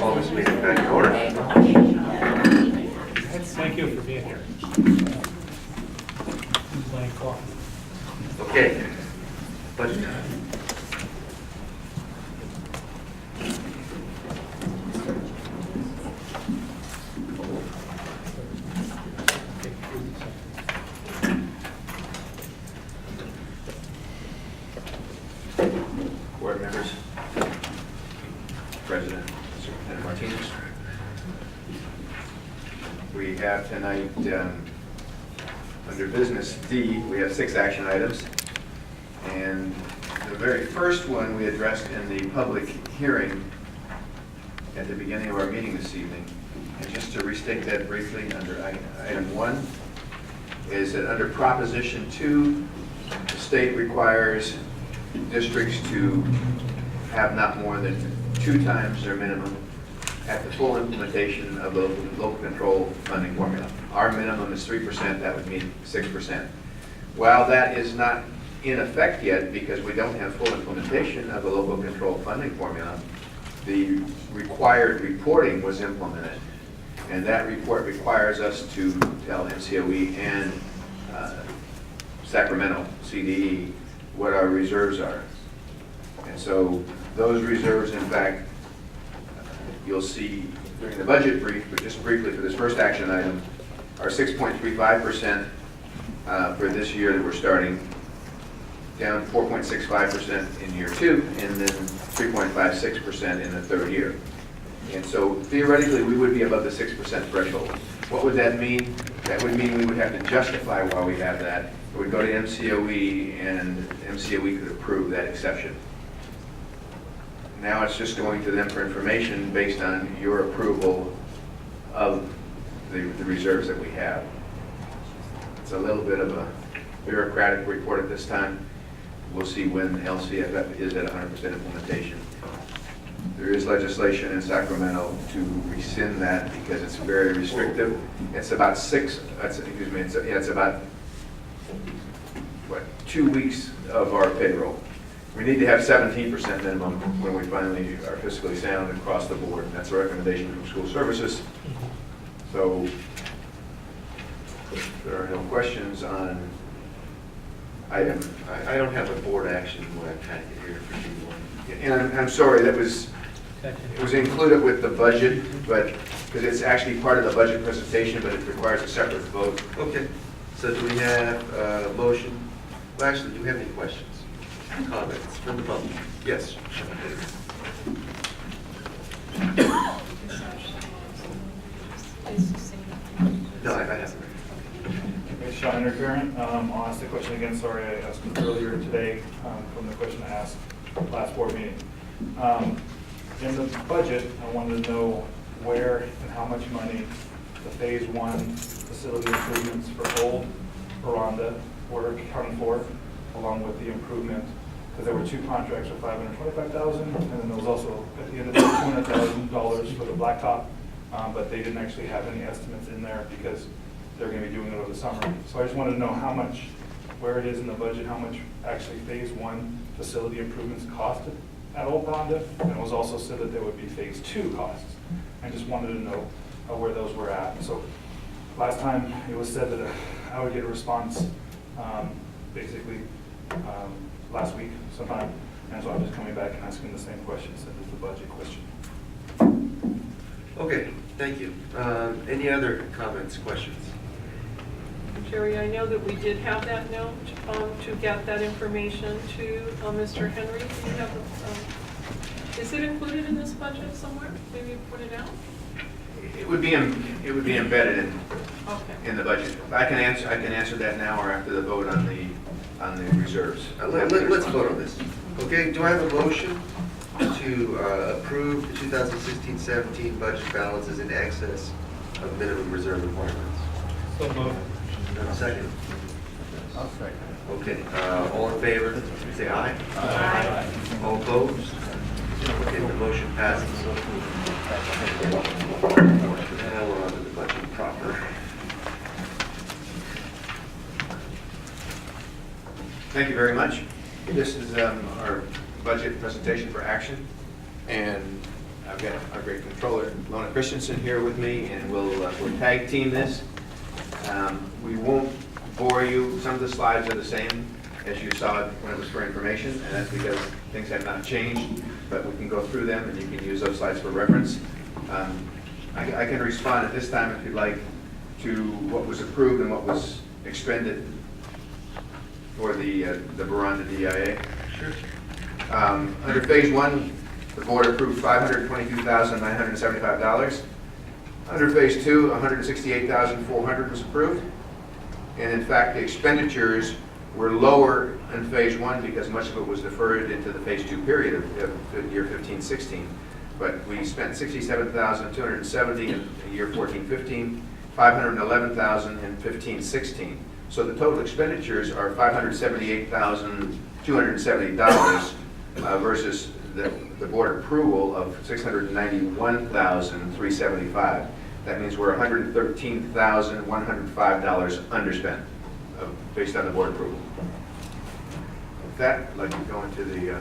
call this meeting back to order. Thank you for being here. Playing coffee. Okay, budget time. Board members, President, Superintendent Martinez. We have tonight, under business D, we have 6 action items. And the very first one we addressed in the public hearing at the beginning of our meeting this evening. And just to restate that briefly, under item 1, is that under Proposition 2, the state requires districts to have not more than 2 times their minimum at the full implementation of the local control funding formula. Our minimum is 3%, that would mean 6%. While that is not in effect yet, because we don't have full implementation of the local control funding formula, the required reporting was implemented. And that report requires us to tell MCOE and Sacramento, CDE, what our reserves are. And so those reserves, in fact, you'll see during the budget brief, but just briefly for this first action item, are 6.35% for this year that we're starting, down 4.65% in year 2, and then 3.56% in the 3rd year. And so theoretically, we would be above the 6% threshold. What would that mean? That would mean we would have to justify why we have that. It would go to MCOE, and MCOE could approve that exception. Now it's just going to them for information based on your approval of the reserves that we have. It's a little bit of a bureaucratic report at this time. We'll see when LCFF is at 100% implementation. There is legislation in Sacramento to rescind that because it's very restrictive. It's about it's about, what, 2 weeks of our payroll. We need to have 17% minimum when we finally are fiscally sound across the board. And that's a recommendation from school services. So if there are no questions on item. I don't have a board action what I'm trying to get here for D1. And I'm sorry, it was included with the budget, but because it's actually part of the budget presentation, but it requires a separate vote. Okay, so do we have a motion? Well, actually, do we have any questions, comments from the public? Yes. No, I haven't. It's Sean Intercurrent. I'll ask the question again. Sorry, I asked it earlier today from the question I asked last board meeting. In the budget, I wanted to know where and how much money the Phase 1 facility improvements for Old Aranda were accounted for, along with the improvement, because there were 2 contracts for $525,000, and then there was also at the end of the $200,000 for the blacktop, but they didn't actually have any estimates in there because they're going to be doing it over the summer. So I just wanted to know how much, where it is in the budget, how much actually Phase 1 facility improvements costed at Old Rhonda, and it was also said that there would be Phase 2 costs. I just wanted to know where those were at. So last time it was said that I would get a response basically last week sometime, and so I'm just coming back and asking the same question, since it's the budget question. Okay, thank you. Any other comments, questions? Jerry, I know that we did have that note to get that information to Mr. Henry. Do you have is it included in this budget somewhere? Maybe put it out? It would be embedded in the budget. I can answer that now or after the vote on the reserves. Let's vote on this. Okay, do I have a motion to approve the 2016-17 budget balances in excess of minimum reserve requirements? So moved. Second. I'll second. Okay, all in favor, say aye. Aye. All opposed? Okay, the motion passes. Now we're on to the budget proper. Thank you very much. This is our budget presentation for action, and I've got our great controller, Lona Christensen, here with me, and we'll tag team this. We won't bore you. Some of the slides are the same as you saw when it was for information, and that's because things have not changed, but we can go through them, and you can use those slides for reference. I can respond at this time, if you'd like, to what was approved and what was expended for the Veranda DIA. Sure. Under phase one, the board approved $522,975. Under phase two, $168,400 was approved. And in fact, the expenditures were lower in phase one because much of it was deferred into the phase two period of year 15-16. But we spent $67,270 in year 14-15, $511,000 in 15-16. So the total expenditures are $578,270 versus the board approval of $691,375. That means we're $113,105 underspent based on the board approval. With that, I'd like to go into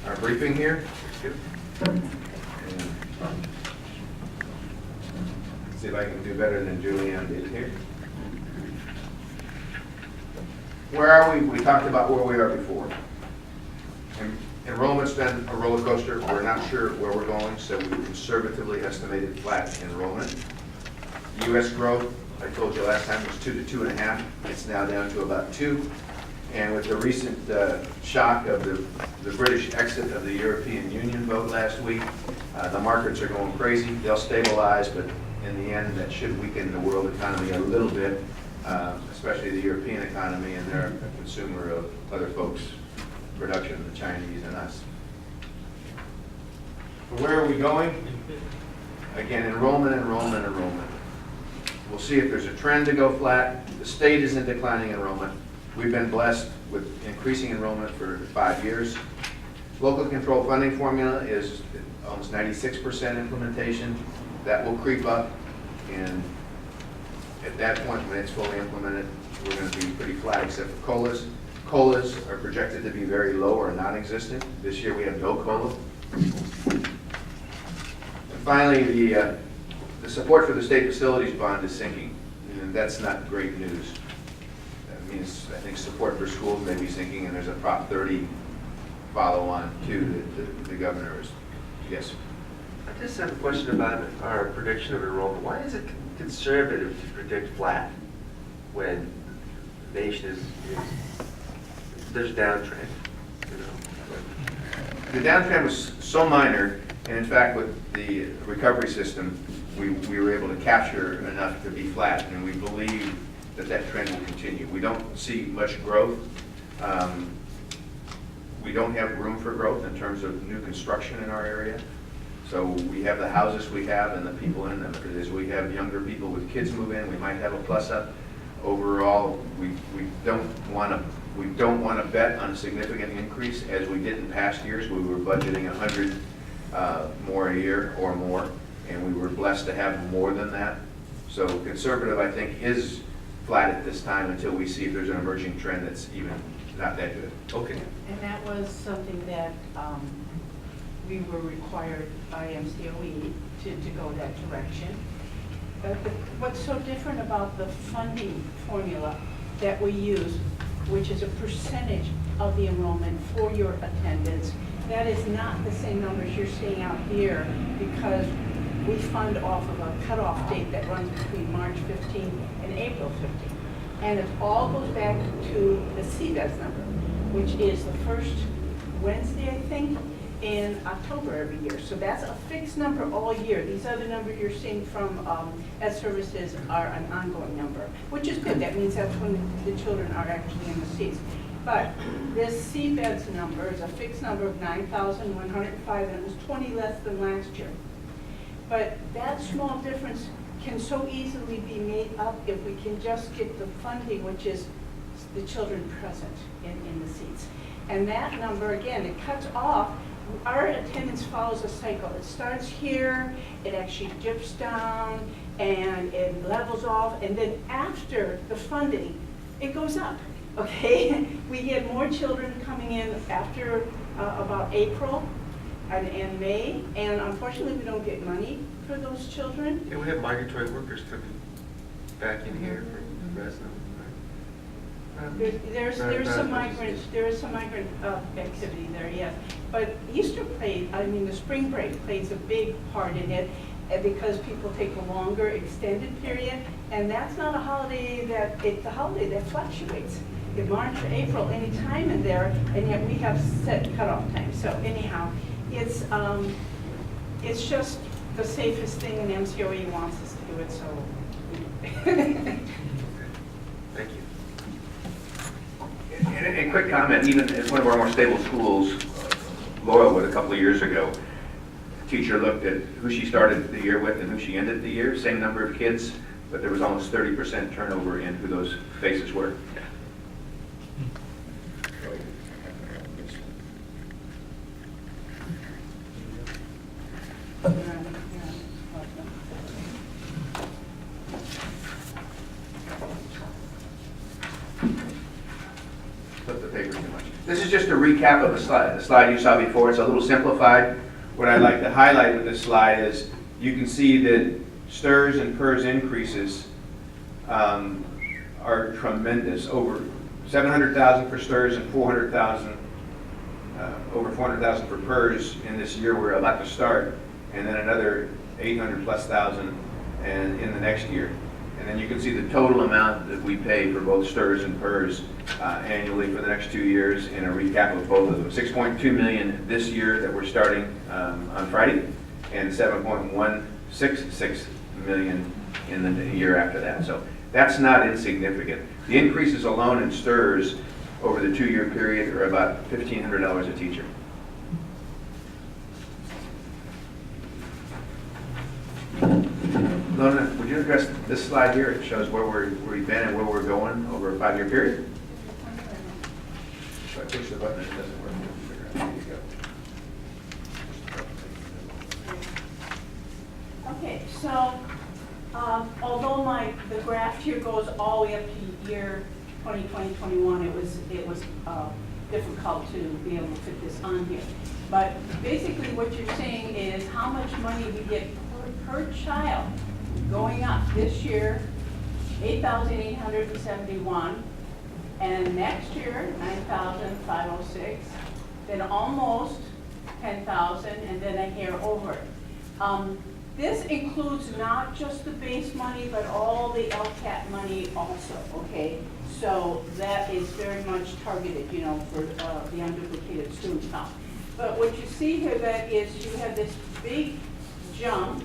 our briefing here. And see if I can do better than Julianne did here. Where are we? We talked about where we are before. Enrollment's been a roller coaster. We're not sure where we're going, so we conservatively estimated flat enrollment. U.S. growth, I told you last time, was 2 to 2.5. It's now down to about 2. And with the recent shock of the British exit of the European Union vote last week, the markets are going crazy. They'll stabilize, but in the end, that should weaken the world economy a little bit, especially the European economy, and they're a consumer of other folks' production, the Chinese and us. So where are we going? Again, enrollment. We'll see if there's a trend to go flat. The state is in declining enrollment. We've been blessed with increasing enrollment for 5 years. Local control funding formula is almost 96% implementation. That will creep up, and at that point, when it's fully implemented, we're going to be pretty flat except for COLAs. COLAs are projected to be very low or non-existent. This year we have no COLA. And finally, the support for the state facilities bond is sinking, and that's not great news. That means, I think, support for schools may be sinking, and there's a Prop 30 follow-on to the governor is. Yes? I just have a question about our prediction of enrollment. Why is it conservative to predict flat when the nation is there's a downtrend? You know? The downtrend was so minor, and in fact, with the recovery system, we were able to capture enough to be flat, and we believe that trend will continue. We don't see much growth. We don't have room for growth in terms of new construction in our area. So we have the houses we have and the people in them. As we have younger people with kids move in, we might have a plus up. Overall, we don't want to bet on a significant increase as we did in past years. We were budgeting 100 more a year or more, and we were blessed to have more than that. So conservative, I think, is flat at this time until we see if there's an emerging trend that's even not that good. Okay. And that was something that we were required by MCOE to go that direction. But what's so different about the funding formula that we use, which is a percentage of the enrollment for your attendance, that is not the same numbers you're seeing out here because we fund off of a cutoff date that runs between March 15 and April 15. And it all goes back to the SCESD number, which is the first Wednesday, I think, in October every year. So that's a fixed number all year. These other numbers you're seeing from Ed Services are an ongoing number, which is good. That means that's when the children are actually in the seats. But this CBEDS number is a fixed number of 9,105, and it was 20 less than last year. But that small difference can so easily be made up if we can just get the funding, which is the children present in the seats. And that number, again, it cuts off. Our attendance follows a cycle. It starts here, it actually dips down, and it levels off, and then after the funding, it goes up, okay? We get more children coming in after about April, and May, and unfortunately, we don't get money for those children. Yeah, we have migratory workers coming back in here from Fresno, right? There's some migrant, activity there, yes. But Easter the spring break plays a big part in it, because people take a longer extended period, and that's not a holiday it's a holiday that fluctuates. In March or April, any time in there, and yet we have set cutoff times. So anyhow, it's just the safest thing, and MCOE wants us to do it, so. Thank you. And a quick comment, even at one of our more stable schools, Laurelwood, a couple of years ago, a teacher looked at who she started the year with and who she ended the year, same number of kids, but there was almost 30% turnover in who those faces were. Flip the paper too much. This is just a recap of the slide you saw before. It's a little simplified. What I'd like to highlight with this slide is you can see that STRS and PERS increases are tremendous. Over 700,000 for STRS and 400,000, over 400,000 for PERS in this year we're about to start, and then another 800,000+ and in the next year. And then you can see the total amount that we pay for both STRS and PERS annually for the next 2 years in a recap of both of them. 6.2 million this year that we're starting on Friday, and 7.166 million in the year after that. So that's not insignificant. The increases alone in STRS over the 2-year period are about $1,500 a teacher. Lona, would you address this slide here? It shows where we've been and where we're going over a 5-year period. So I push the button and it doesn't work. There you go. Okay, so although the graph here goes all the way up to year 2020-21, it was difficult to be able to fit this on here. But basically what you're saying is how much money we get per child going up. This year, 8,871, and next year, 9,506, then almost 10,000, and then a hair over it. This includes not just the base money, but all the LCAT money also, okay? So that is very much targeted, for the unduplicated student count. But what you see here that is you have this big jump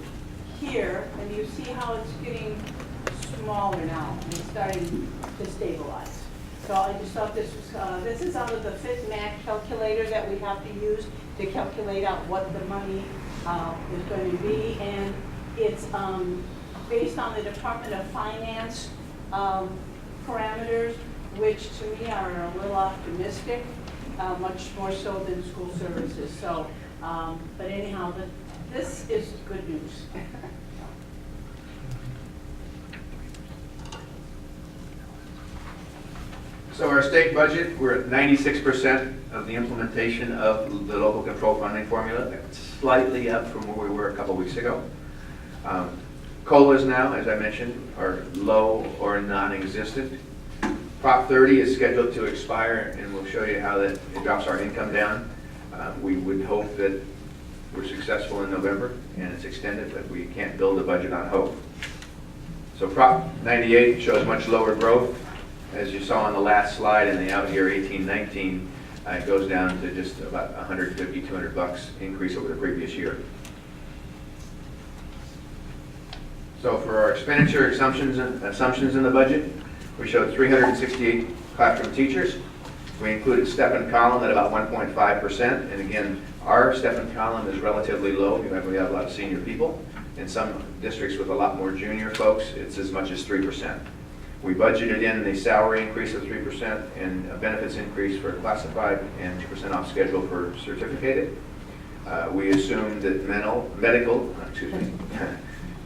here, and you see how it's getting smaller now, and it's starting to stabilize. So I just thought this is out of the FitMac calculator that we have to use to calculate out what the money is going to be, and it's based on the Department of Finance parameters, which to me are a little optimistic, much more so than school services. So, but anyhow, this is good news. So our state budget, we're at 96% of the implementation of the local control funding formula. That's slightly up from where we were a couple weeks ago. COLAs now, as I mentioned, are low or non-existent. Prop 30 is scheduled to expire, and we'll show you how that it drops our income down. We would hope that we're successful in November and it's extended, but we can't build a budget on hope. So Prop 98 shows much lower growth. As you saw on the last slide in the out year 18-19, it goes down to just about $150, $200 increase over the previous year. So for our expenditure assumptions in the budget, we showed 368 classroom teachers. We included step and column at about 1.5%, and again, our step and column is relatively low. We have a lot of senior people. In some districts with a lot more junior folks, it's as much as 3%. We budgeted in the salary increase of 3% and a benefits increase for classified and 2% off schedule for certificated. We assumed that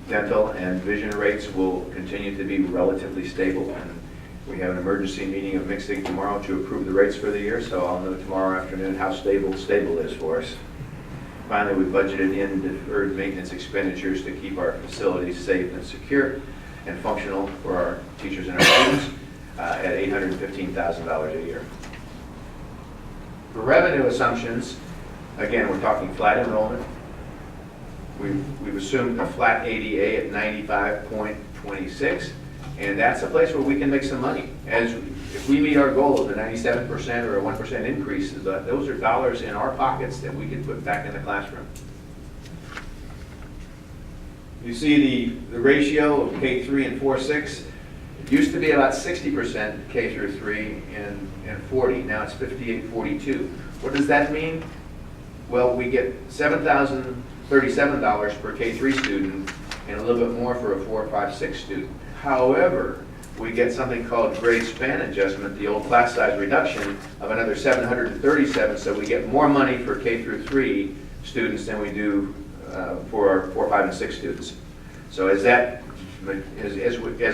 dental and vision rates will continue to be relatively stable. And we have an emergency meeting of mixing tomorrow to approve the rates for the year, so I'll know tomorrow afternoon how stable is for us. Finally, we budgeted in deferred maintenance expenditures to keep our facilities safe and secure and functional for our teachers and our students at $815,000 a year. For revenue assumptions, again, we're talking flat enrollment. We've assumed a flat ADA at 95.26, and that's a place where we can make some money. If we meet our goal of the 97% or a 1% increase, those are dollars in our pockets that we can put back in the classroom. You see the ratio of K-3 and 4-6. It used to be about 60% K through 3 and 40. Now it's 58-42. What does that mean? Well, we get $7,037 per K-3 student and a little bit more for a 4, 5, 6 student. However, we get something called grade span adjustment, the old class size reduction of another $737, so we get more money for K through 3 students than we do for our 4, 5, and 6 students. So as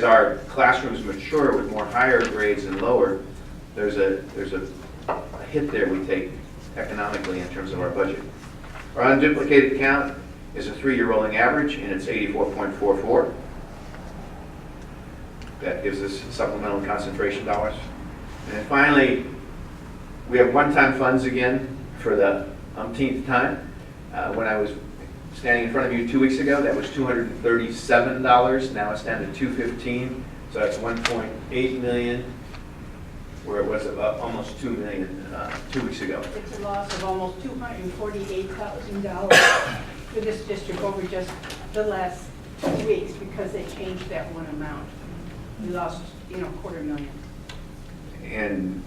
our classrooms mature with more higher grades and lower, there's a hit there we take economically in terms of our budget. Our unduplicated count is a 3-year rolling average, and it's 84.44. That gives us supplemental concentration dollars. And then finally, we have one-time funds again for the umpteenth time. When I was standing in front of you 2 weeks ago, that was $237. Now it's down to $215. So that's $1.8 million, where it was about almost $2 million 2 weeks ago. It's a loss of almost $248,000 for this district over just the last 2 weeks because they changed that one amount. We lost, $250,000. And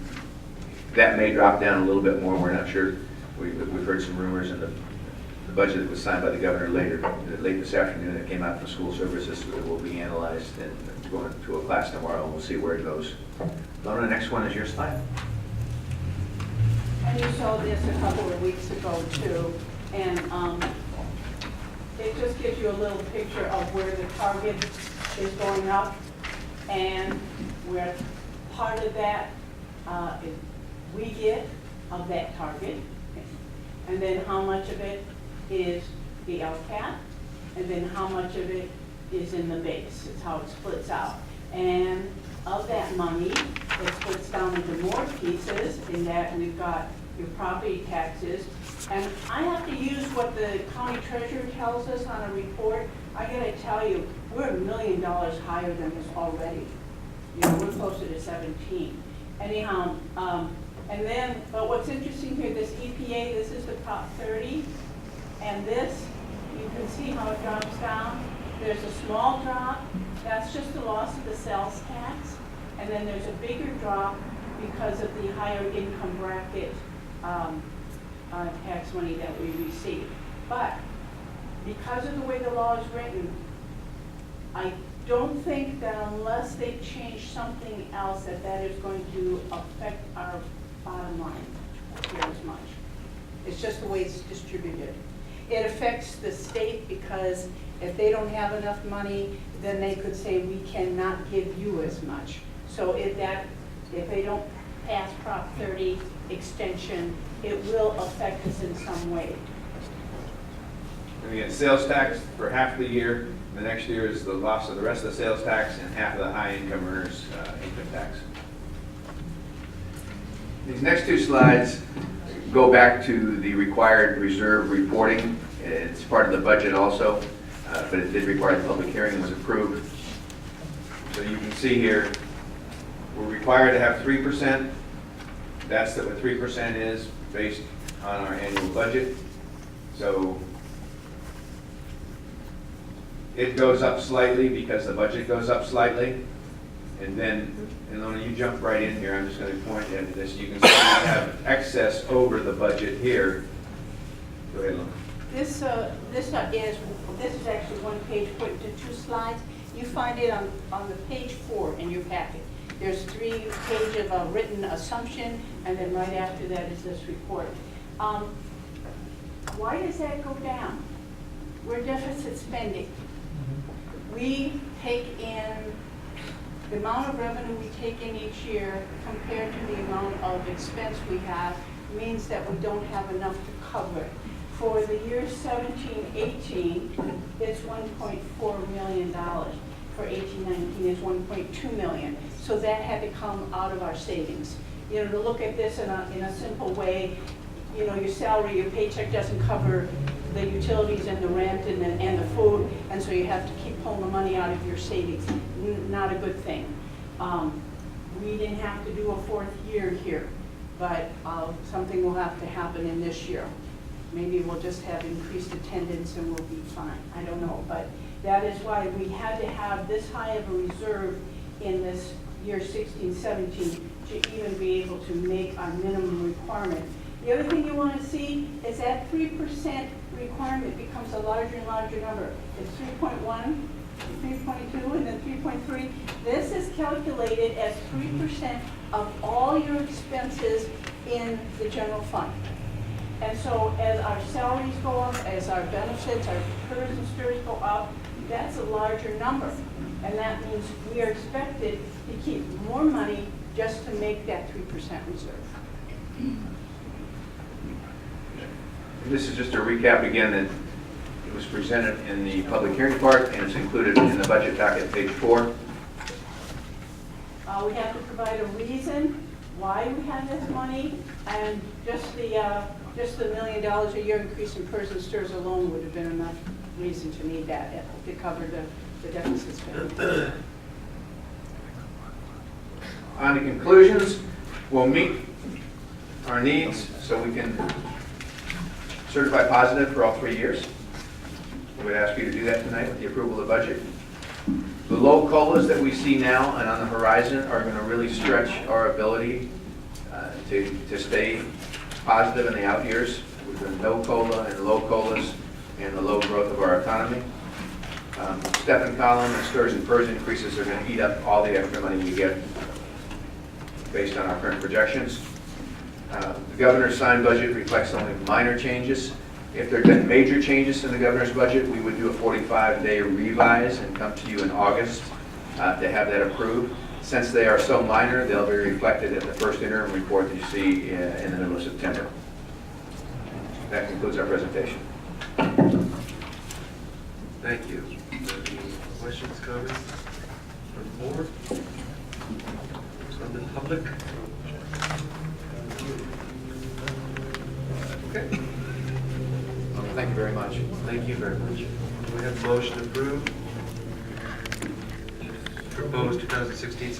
that may drop down a little bit more. We're not sure. We've heard some rumors in the budget that was signed by the governor late this afternoon that came out from school services that will be analyzed and going to a class tomorrow, and we'll see where it goes. Donna, the next one is your slide. And you saw this a couple of weeks ago too, and it just gives you a little picture of where the target is going up, and where part of that is we get of that target, and then how much of it is the LCAP, and then how much of it is in the base. It's how it splits out. And of that money, it splits down into more pieces in that we've got your property taxes. And I have to use what the county treasurer tells us on a report. I gotta tell you, we're $1 million higher than this already. We're closer to 17. Anyhow, but what's interesting here, this EPA, this is the top 30. And this, you can see how it drops down. There's a small drop. That's just the loss of the sales tax. And then there's a bigger drop because of the higher income bracket tax money that we receive. But because of the way the law is written, I don't think that unless they change something else that is going to affect our bottom line here as much. It's just the way it's distributed. It affects the state because if they don't have enough money, then they could say we cannot give you as much. So if they don't pass Prop 30 extension, it will affect us in some way. And we get sales tax for half the year. The next year is the loss of the rest of the sales tax and half of the high income earners' income tax. These next two slides go back to the required reserve reporting. It's part of the budget also, but it did require the public hearing and was approved. So you can see here, we're required to have 3%. That's what 3% is based on our annual budget. So it goes up slightly because the budget goes up slightly. And then, Ilona, you jump right in here. I'm just going to point at this. You can see we have excess over the budget here. Go ahead, Ilona. This is actually one page put into 2 slides. You find it on the page 4 in your packet. There's 3 pages of a written assumption, and then right after that is this report. Why does that go down? We're deficit spending. We take in the amount of revenue we take in each year compared to the amount of expense we have means that we don't have enough to cover it. For the year 17-18, it's $1.4 million. For 18-19 is 1.2 million. So that had to come out of our savings. You know, to look at this in a simple way, you know, your salary, your paycheck doesn't cover the utilities and the rent and the food, and so you have to keep pulling the money out of your savings. Not a good thing. We didn't have to do a fourth year here, but something will have to happen in this year. Maybe we'll just have increased attendance and we'll be fine. I don't know, but that is why we had to have this high of a reserve in this year 16-17 to even be able to make our minimum requirement. The other thing you want to see is that 3% requirement becomes a larger and larger number. It's 3.1, 3.2, and then 3.3. This is calculated as 3% of all your expenses in the general fund. And so as our salaries go up, as our benefits, our PERS and STIRS go up, that's a larger number. And that means we are expected to keep more money just to make that 3% reserve. This is just a recap again that it was presented in the public hearing part and it's included in the budget docket, page 4. We have to provide a reason why we have this money, and just the $1 million a year increase in PERS and STIRS alone would have been enough reason to need that to cover the deficit spending. On the conclusions, we'll meet our needs so we can certify positive for all 3 years. We would ask you to do that tonight with the approval of the budget. The low COLAs that we see now and on the horizon are going to really stretch our ability to stay positive in the out years with the no COLA and low COLAs and the low growth of our economy. Step and column and STIRS and PERS increases are going to eat up all the extra money we get based on our current projections. The governor's signed budget reflects only minor changes. If there had been major changes in the governor's budget, we would do a 45-day revise and come to you in August to have that approved. Since they are so minor, they'll be reflected in the first interim report that you see in the middle of September. That concludes our presentation. Thank you. Any questions, comments from the board? From the public? Okay. Thank you very much. Thank you very much. We have a motion approved. Proposed 2016